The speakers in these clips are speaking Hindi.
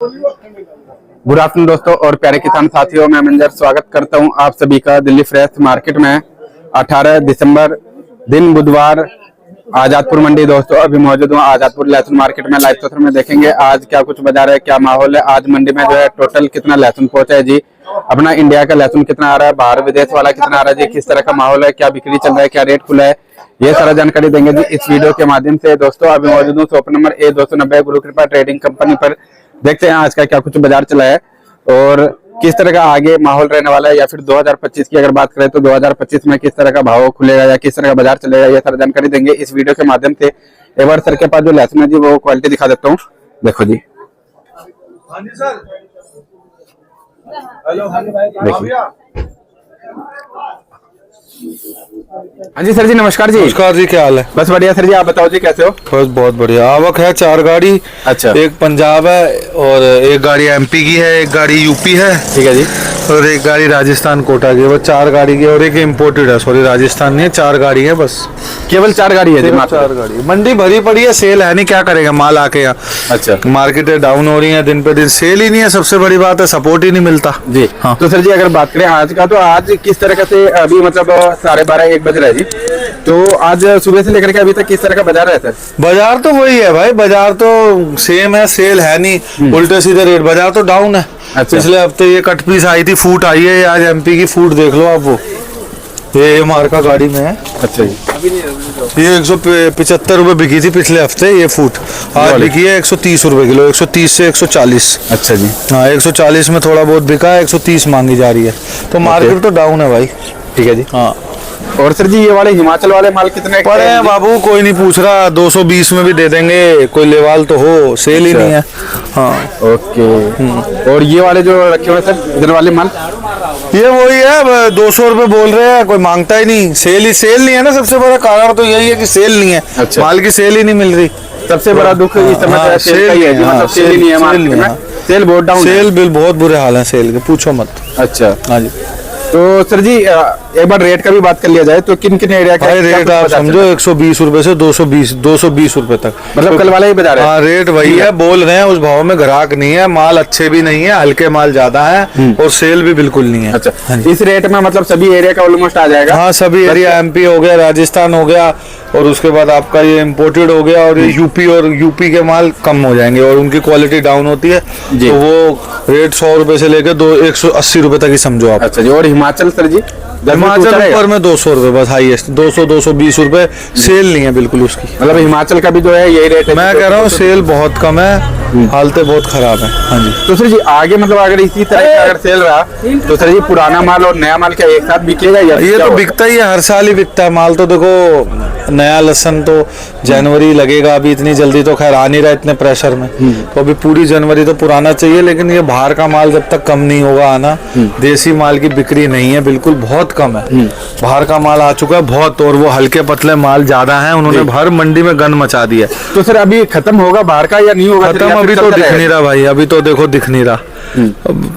गुड आफ्टरनून दोस्तों और प्यारे किसान साथियों, मैं मंजर स्वागत करता हूं आप सभी का दिल्ली फ्रेश मार्केट में। 18 दिसंबर दिन बुधवार, आजादपुर मंडी। दोस्तों अभी मौजूद हूं आजादपुर लहसुन मार्केट में। लाइव सत्र में देखेंगे आज क्या कुछ बाजार है, क्या माहौल है, आज मंडी में जो है टोटल कितना लहसुन पहुंचा है जी, अपना इंडिया का लहसुन कितना आ रहा है, बाहर विदेश वाला कितना आ रहा है जी, किस तरह का माहौल है, क्या बिक्री चल रहा है, क्या रेट खुला है, ये सारा जानकारी देंगे जी इस वीडियो के माध्यम से। दोस्तों अभी मौजूद हूँ शॉप नंबर A290 गुरु कृपा ट्रेडिंग कंपनी पर। देखते हैं आज का क्या कुछ बाजार चला है और किस तरह का आगे माहौल रहने वाला है, या फिर 2025 की अगर बात करें तो 2025 में किस तरह का भाव खुलेगा या किस तरह का बाजार चलेगा, ये सारा जानकारी देंगे इस वीडियो के माध्यम से। एक बार सर के पास जो लहसुन है जी वो क्वालिटी दिखा देता हूँ, देखो जी। हाँ जी सर, हेलो हाँ जी भाई, हाँ जी सर जी, नमस्कार जी। नमस्कार जी, क्या हाल है? बस बढ़िया सर जी, आप बताओ जी कैसे हो? बस बहुत बढ़िया। आवक है 4 गाड़ी। अच्छा, एक पंजाब है और एक गाड़ी MP की है, एक गाड़ी UP है, ठीक है जी, और एक गाड़ी राजस्थान कोटा की है। बस 4 गाड़ी की, और एक इम्पोर्टेड है, सॉरी राजस्थान नहीं है। 4 गाड़ी है बस, केवल 4 गाड़ी है जी, 4 गाड़ी। मंडी भरी पड़ी है, सेल है नहीं, क्या करेगा माल आके यहाँ। अच्छा, मार्केटें डाउन हो रही है, दिन पे दिन सेल ही नहीं है। सबसे बड़ी बात है सपोर्ट ही नहीं मिलता जी। हाँ। तो सर जी अगर बात करें आज का, तो आज किस तरह से अभी मतलब 12:30-1 बज रहा है जी, तो आज सुबह से लेकर के अभी तक किस तरह का बाजार है सर? बाजार तो वही है भाई, बाजार तो सेम है, सेल है नहीं, उल्टे सीधे रेट। बाजार तो डाउन है। अच्छा। पिछले हफ्ते ये कट पीस आई थी, फूट आई है, आज MP की फूट देख लो आप, वो ये मार्का गाड़ी में है। अच्छा जी, ये 175 रुपए बिकी थी पिछले हफ्ते ये फूट, आज बिकी है 130 रुपए किलो, 130 से 140। अच्छा जी, हाँ 140 में थोड़ा बहुत बिका है, 130 मांगी जा रही है, तो मार्केट तो डाउन है भाई। ठीक है जी। हाँ, और सर जी ये वाले हिमाचल वाले माल कितने पड़े हैं बाबू? कोई नहीं पूछ रहा, 220 में भी दे देंगे, कोई लेवाल तो हो, सेल ही नहीं है। हाँ ओके। और ये वाले जो रखे हुए सर, इधर वाले माल ये वही है, 200 रुपए बोल रहे हैं, कोई मांगता ही नहीं। सेल नहीं है ना, सबसे बड़ा कारण तो यही है कि सेल नहीं है। अच्छा। माल की सेल ही नहीं मिल रही। सबसे बड़ा दुख इस समय हाँ, सेल का ही है, मतलब सेल ही नहीं है मार्केट में। सेल बहुत डाउन है। सेल बिल बहुत बुरे हाल है सेल के, पूछो मत। अच्छा, हाँ जी। तो सर जी एक बार रेट का भी बात कर लिया जाए तो किन किन एरिया का रेट आप समझो 120 रुपए से 220 रुपए तक, मतलब कल वाला ही बाजार है। हाँ रेट वही है, बोल रहे हैं उस भाव में ग्राहक नहीं है, माल अच्छे भी नहीं है, हल्के माल ज्यादा है और सेल भी बिल्कुल नहीं है। अच्छा, इस रेट में मतलब सभी एरिया का ऑलमोस्ट आ जाएगा? हाँ सभी एरिया, MP हो गया, राजस्थान हो गया, और उसके बाद आपका ये इम्पोर्टेड हो गया, और ये UP के माल कम हो जाएंगे और उनकी क्वालिटी डाउन होती है, तो वो रेट 100 रुपए से लेकर 180 रुपए तक ही समझो आप। अच्छा जी। और हिमाचल सर जी? हिमाचल ऊपर में 200 रुपए बस, हाईएस्ट 200-220 रुपए। सेल नहीं है बिल्कुल उसकी, मतलब हिमाचल का भी जो है यही रेट है? मैं कह रहा हूँ सेल बहुत कम है, हालतें बहुत खराब है। हाँ जी। तो सर जी आगे मतलब अगर इसी तरह का अगर सेल रहा तो सर जी पुराना माल और नया माल क्या एक साथ बिकेगा या? ये तो बिकता ही है, हर साल ही बिकता है माल। तो देखो नया लहसुन तो जनवरी लगेगा, अभी इतनी जल्दी तो खैर आ नहीं रहा इतने प्रेशर में, तो अभी पूरी जनवरी तो पुराना चाहिए। लेकिन ये बाहर का माल जब तक कम नहीं होगा आना, देसी माल की बिक्री नहीं है बिल्कुल, बहुत कम है। बाहर का माल आ चुका है बहुत, और वो हल्के पतले माल ज्यादा है, उन्होंने हर मंडी में गन मचा दिया। तो सर अभी खत्म होगा बाहर का या नहीं होगा? खत्म अभी तो दिख नहीं रहा भाई, अभी तो देखो दिख नहीं रहा,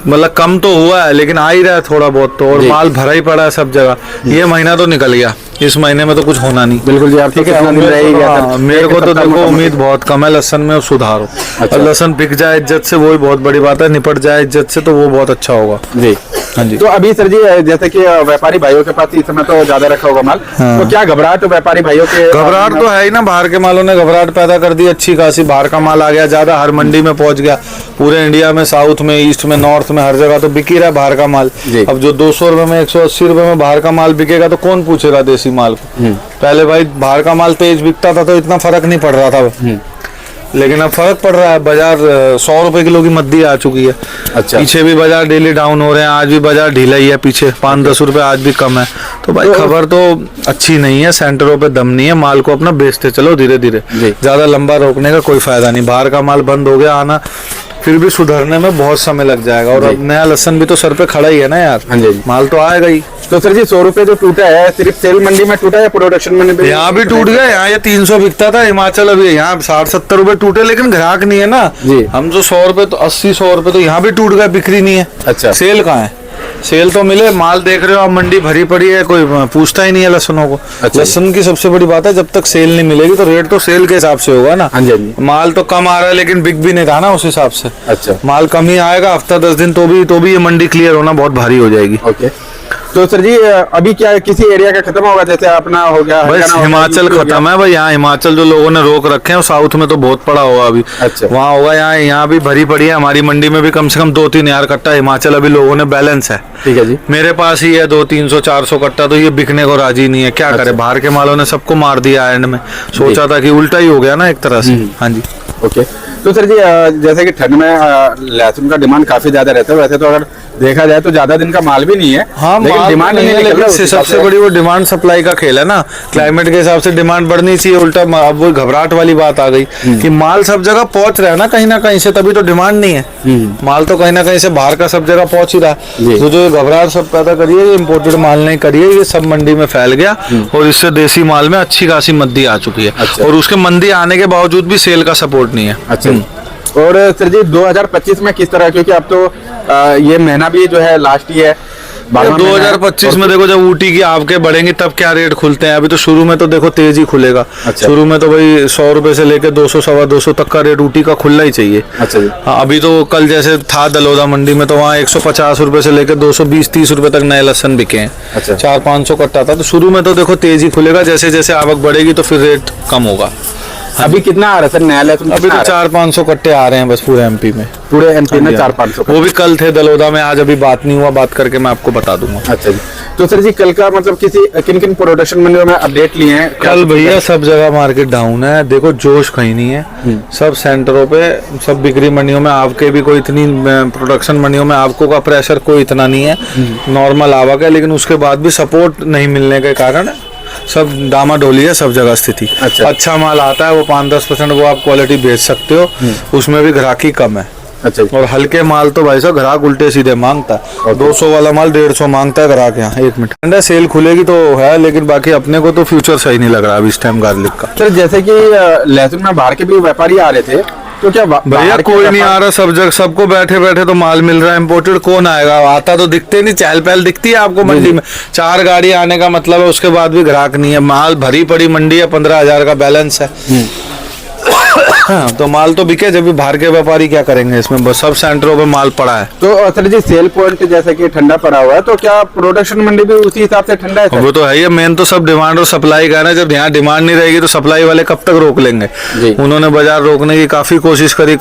मतलब कम तो हुआ है लेकिन आ ही रहा है थोड़ा बहुत तो, और माल भरा ही पड़ा है सब जगह। ये महीना तो निकल गया, इस महीने में तो कुछ होना नहीं। बिल्कुल जी, आप ठीक है। मेरे को तो देखो उम्मीद बहुत कम है लहसुन में, सुधारो। अच्छा। और लहसुन बिक जाए इज्जत से, वही बहुत बड़ी बात है, निपट जाए इज्जत से तो वो बहुत अच्छा होगा जी। हाँ जी। तो अभी सर जी जैसे कि व्यापारी भाइयों के पास इस समय तो ज्यादा रखा होगा माल, तो क्या घबराहट तो व्यापारी भाइयों के? घबराहट तो है ही ना, बाहर के मालों ने घबराहट पैदा कर दी अच्छी खासी। बाहर का माल आ गया ज्यादा, हर मंडी में पहुंच गया, पूरे इंडिया में, साउथ में, ईस्ट में, नॉर्थ में, हर जगह तो बिक ही रहा है बाहर का माल। अब जो 200 रुपए में 180 रुपए में बाहर का माल बिकेगा तो कौन पूछेगा देसी माल को? पहले भाई बाहर का माल तेज बिकता था तो इतना फर्क नहीं पड़ रहा था, लेकिन अब फर्क पड़ रहा है। बाजार 100 रुपए किलो की मद्दी आ चुकी है। अच्छा। पीछे भी बाजार डेली डाउन हो रहे हैं, आज भी बाजार ढीला ही है, पीछे 5-10 रुपए आज भी कम है। तो भाई खबर तो अच्छी नहीं है, सेंटरों पे दम नहीं है, माल को अपना बेचते चलो धीरे धीरे, ज्यादा लंबा रोकने का कोई फायदा नहीं। बाहर का माल बंद हो गया आना, फिर भी सुधरने में बहुत समय लग जाएगा, और अब नया लहसुन भी तो सर पे खड़ा ही है ना यार। हाँ जी, माल तो आएगा ही। तो सर जी 100 रुपए जो टूटा है सिर्फ सेल मंडी में टूटा है, प्रोडक्शन में यहाँ भी टूट गया। यहाँ ये 300 बिकता था, हिमाचल अभी यहाँ 60-70 रुपए टूटे, लेकिन ग्राहक नहीं है ना जी। हम जो 100 रुपए तो 80-100 रुपए तो यहाँ भी टूट गया, बिक्री नहीं है। अच्छा। सेल कहाँ है? सेल तो मिले, माल देख रहे हो आप, मंडी भरी पड़ी है, कोई पूछता ही नहीं है लहसुनों को। अच्छा। लहसुन की सबसे बड़ी बात है, जब तक सेल नहीं मिलेगी तो रेट तो सेल के हिसाब से होगा ना। हाँ जी, हाँ जी। माल तो कम आ रहा है लेकिन बिक भी नहीं रहा ना उस हिसाब से। अच्छा। माल कम ही आएगा, हफ्ता 10 दिन तो भी ये मंडी क्लियर होना बहुत भारी हो जाएगी। ओके, तो सर जी अभी क्या किसी एरिया का खत्म होगा, जैसे अपना हो गया बस हरियाणा हो गया, हिमाचल यूपी हो गया? खत्म है भाई, यहाँ हिमाचल जो लोगों ने रोक रखे हैं, साउथ में तो बहुत पड़ा होगा अभी। अच्छा। वहाँ होगा, यहाँ भी भरी पड़ी है। हमारी मंडी में भी कम से कम 2-3 हजार कट्टा हिमाचल अभी लोगों ने बैलेंस है। ठीक है जी। मेरे पास ही है 200-300-400 कट्टा, तो ये बिकने को राजी नहीं है। क्या करे, बाहर के मालों ने सबको मार दिया एंड में। सोचा था कि उल्टा ही हो गया ना एक तरह से। हाँ जी। ओके, तो सर जी जैसे कि ठंड में लहसुन का डिमांड काफी ज्यादा रहता है, वैसे तो अगर देखा जाए तो ज्यादा दिन का माल भी नहीं है। हाँ, लेकिन माल डिमांड नहीं है, निकल रहा लेकिन उस हिसाब सबसे से। बड़ी वो डिमांड सप्लाई का खेल है ना। क्लाइमेट के हिसाब से डिमांड बढ़नी चाहिए, उल्टा अब वो घबराहट वाली बात आ गई कि माल सब जगह पहुंच रहा है ना कहीं से, तभी तो डिमांड नहीं है। माल तो कहीं ना कहीं से बाहर का सब जगह पहुंच ही रहा जी। है। तो जो घबराहट सब पैदा करिए, इम्पोर्टेड माल नहीं करिए, ये सब मंडी में फैल गया और इससे देसी माल में अच्छी खासी मंदी आ चुकी है। अच्छा। और उसके मंदी आने के बावजूद भी सेल का सपोर्ट नहीं है। अच्छा। और सर जी 2025 में किस तरह, क्योंकि अब तो ये महीना भी जो है लास्ट ही है, 2025 में देखो, जब ऊटी की आपके बढ़ेंगे तब क्या रेट खुलते हैं। अभी तो शुरू में तो देखो तेज ही खुलेगा। अच्छा। शुरू में तो भाई 100 रुपए से लेके 200-250 तक का रेट ऊटी का खुलना ही चाहिए। अच्छा जी। हाँ, अभी तो कल जैसे था दलोदा मंडी में, तो वहाँ 150 रुपए से लेकर 220-30 रुपए तक नए लहसन बिके हैं। अच्छा। 400-500 कट्टा था। तो शुरू में तो देखो तेज ही खुलेगा, जैसे जैसे आवक बढ़ेगी तो फिर रेट कम होगा। अभी कितना आ रहा है सर नया लहसुन? अभी तो 400-500 कट्टे आ रहे हैं बस पूरे एमपी में। पूरे एमपी में 400-500? वो भी कल थे दलोदा में, आज अभी बात नहीं हुआ, बात करके मैं आपको बता दूंगा। अच्छा जी। तो सर जी कल का मतलब किन किन प्रोडक्शन मंडियों में अपडेट लिए हैं? कल भैया सब जगह मार्केट डाउन है। देखो जोश कहीं नहीं है, सब सेंटरों पे, सब बिक्री मंडियों में। आपके भी कोई इतनी प्रोडक्शन मंडियों में आपको का प्रेशर कोई इतना नहीं है, नॉर्मल आवक है। लेकिन उसके बाद भी सपोर्ट नहीं मिलने के कारण सब डामाडोली है सब जगह स्थिति। अच्छा माल आता है, वो 5-10% वो आप क्वालिटी बेच सकते हो, उसमें भी ग्राहकी कम है। अच्छा। और हल्के माल तो भाई साहब ग्राहक उल्टे सीधे मांगता है। 200 वाला माल 150 मांगता है ग्राहक यहाँ। 1 मिनट, सेल खुलेगी तो है, लेकिन बाकी अपने को तो फ्यूचर सही नहीं लग रहा अभी इस टाइम गार्लिक का। सर जैसे कि लहसुन में बाहर के भी व्यापारी आ रहे थे, तो क्या भैया कोई नहीं आ रहा, सब जगह सबको बैठे बैठे तो माल मिल रहा है। इम्पोर्टेड कौन आएगा? आता तो दिखते नहीं, चहल पहल दिखती है आपको मंडी में। 4 गाड़ी आने का मतलब है, उसके बाद भी ग्राहक नहीं है। माल भरी पड़ी मंडी है, 15,000 का बैलेंस है। हाँ, तो माल तो बिके, जब भी बाहर के व्यापारी क्या करेंगे इसमें? बस सब सेंटरों पे माल पड़ा है। तो सर जी सेल पॉइंट जैसे कि ठंडा पड़ा हुआ है, तो क्या प्रोडक्शन मंडी भी उसी हिसाब से ठंडा है सर? वो तो है ही, मेन तो सब डिमांड और सप्लाई का है ना। जब यहाँ डिमांड नहीं रहेगी तो सप्लाई वाले कब तक रोक लेंगे? उन्होंने बाजार रोकने की काफी कोशिश करी,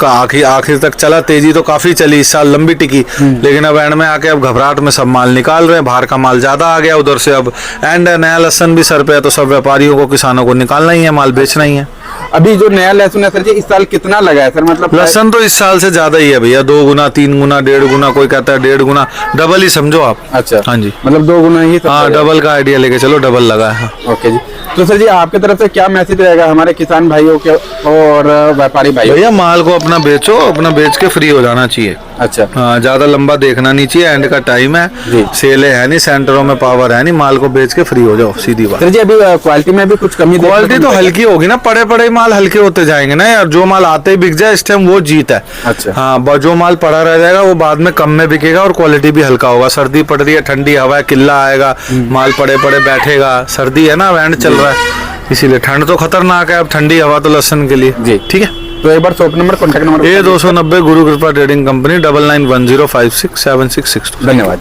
आखिर तक चला, तेजी तो काफी चली, इस साल लंबी टिकी। लेकिन अब एंड में आके अब घबराहट में सब माल निकाल रहे हैं, बाहर का माल ज्यादा आ गया उधर से। अब एंड नया लहसन भी सर पे है, तो सब व्यापारियों को, किसानों को निकालना ही है, माल बेचना ही है। अभी जो नया लहसुन है सर जी इस साल कितना लगा है सर? मतलब लहसन तो इस साल से ज्यादा ही है भैया, 2 गुना 3 गुना 1.5 गुना, कोई कहता है 1.5 गुना, डबल ही समझो आप। अच्छा। हाँ जी, मतलब 2 गुना ही? हाँ, डबल का आइडिया लेके चलो, डबल लगा है। ओके जी। तो सर जी आपके तरफ से क्या मैसेज रहेगा हमारे किसान भाइयों के और व्यापारी भाइयों? भैया माल को अपना बेचो, अपना बेच के फ्री हो जाना चाहिए। अच्छा। हाँ, ज्यादा लंबा देखना नहीं चाहिए, एंड का टाइम है, सेल है नहीं, सेंटरों में पावर है नहीं, माल को बेच के फ्री हो जाओ, सीधी बात। सर जी अभी क्वालिटी में भी कुछ कमी? क्वालिटी तो हल्की होगी ना, पड़े पड़े माल हल्के होते जाएंगे ना यार। जो माल आते ही बिक जाए इस टाइम वो जीत है। अच्छा। हाँ, जो माल पड़ा रह जाएगा वो बाद में कम में बिकेगा और क्वालिटी भी हल्का होगा। सर्दी पड़ रही है, ठंडी हवा है, किल्ला आएगा, माल पड़े पड़े बैठेगा। सर्दी है ना, एंड चल रहा है, इसीलिए ठंड तो खतरनाक है। अब ठंडी हवा तो लहसन के लिए जी ठीक है। तो एक बार shop number, contact number? A290 Guru कृपा ट्रेडिंग कंपनी, 9910567662। धन्यवाद।